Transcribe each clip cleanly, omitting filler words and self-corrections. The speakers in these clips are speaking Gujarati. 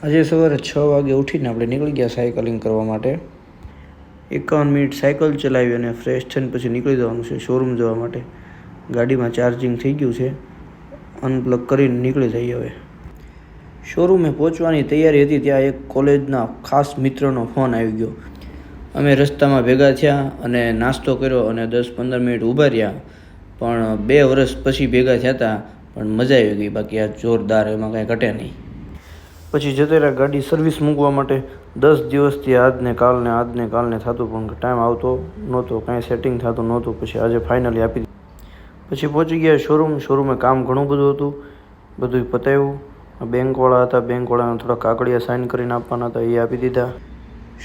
આજે સવારે 6 વાગે ઉઠીને આપણે નીકળી ગયા સાયકલિંગ કરવા માટે. 51 મિનિટ સાયકલ ચલાવી અને ફ્રેશ થઈને પછી નીકળી જવાનું છે શોરૂમ જવા માટે. ગાડીમાં ચાર્જિંગ થઈ ગયું છે, અનપ્લગ કરીને નીકળી જઈએ હવે. શોરૂમે પહોંચવાની તૈયારી હતી ત્યાં એક કોલેજના ખાસ મિત્રનો ફોન આવી ગયો. અમે રસ્તામાં ભેગા થયા અને નાસ્તો કર્યો અને 10-15 મિનિટ ઊભા રહ્યા. પણ 2 વર્ષ પછી ભેગા થયા હતા, પણ મજા આવી ગઈ. બાકી આ જોરદાર, એમાં કાંઈ ઘટે નહીં. પછી જતા રહ્યા ગાડી સર્વિસ મૂકવા માટે. 10 દિવસથી આજને કાલને થતું, પણ ટાઈમ આવતો નહોતો, કાંઈ સેટિંગ થતું નહોતું. પછી આજે ફાઇનલી આપી દીધી. પછી પહોંચી ગયા શોરૂમે કામ ઘણું બધું હતું, બધું પતાવ્યું. બેંકવાળા હતા, બેંકવાળાને થોડા કાગળિયા સાઇન કરીને આપવાના હતા, એ આપી દીધા.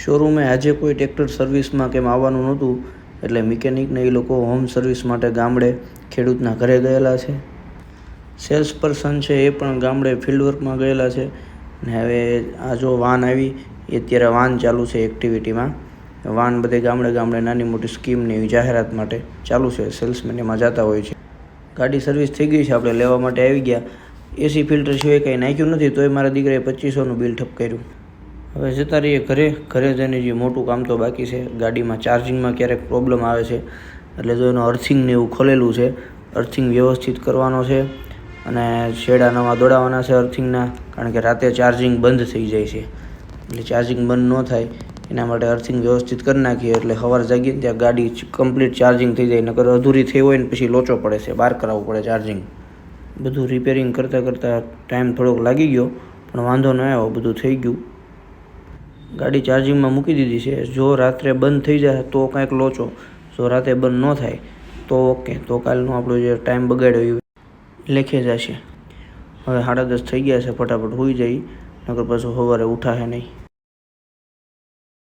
શોરૂમે આજે કોઈ ટ્રેક્ટર સર્વિસમાં કેમ આવવાનું નહોતું, એટલે મિકેનિકને એ લોકો હોમ સર્વિસ માટે ગામડે ખેડૂતના ઘરે ગયેલા છે. સેલ્સ પર્સન છે એ પણ ગામડે ફિલ્ડવર્કમાં ગયેલા છે. ને હવે આ જો વાન આવી, એ અત્યારે વાન ચાલુ છે એક્ટિવિટીમાં. વાન બધે ગામડે નાની મોટી સ્કીમની એવી જાહેરાત માટે ચાલુ છે. સેલ્સમેન એમાં જતા હોય છે. ગાડી સર્વિસ થઈ ગઈ છે, આપણે લેવા માટે આવી ગયા. એસી ફિલ્ટર સિવાય કંઈ નાખ્યું નથી, તોય મારા દીકરાએ 2500નું બિલ ઠપકાર્યું. હવે જતા રહીએ ઘરે જઈને જે મોટું કામ તો બાકી છે. ગાડીમાં ચાર્જિંગમાં ક્યારેક પ્રોબ્લેમ આવે છે, એટલે જો એનું અર્થિંગને એવું ખોલેલું છે, અર્થિંગ વ્યવસ્થિત કરવાનો છે. અને છેડા નવા દોડાવવાના છે અર્થિંગના, કારણ કે રાતે ચાર્જિંગ બંધ થઈ જાય છે. એટલે ચાર્જિંગ બંધ ન થાય એના માટે અર્થિંગ વ્યવસ્થિત કરી નાખીએ, એટલે સવારે જાગીને ત્યાં ગાડી કમ્પ્લીટ ચાર્જિંગ થઈ જાય. નકર અધૂરી થઈ હોય ને પછી લોચો પડે છે, બહાર કરાવવું પડે ચાર્જિંગ. બધું રિપેરિંગ કરતાં ટાઈમ થોડોક લાગી ગયો, પણ વાંધો ન આવ્યો, બધું થઈ ગયું. ગાડી ચાર્જિંગમાં મૂકી દીધી છે. જો રાત્રે બંધ થઈ જાય તો કાંઈક લોચો, જો રાતે બંધ ન થાય તો ઓકે, તો કાલનો આપણો જે ટાઈમ બગાડ્યો એ લેખે જશે. હવે 10:30 થઈ ગયા છે, ફટાફટ સૂઈ જઈ, નકર પાછું સવારે ઉઠાશે નહીં.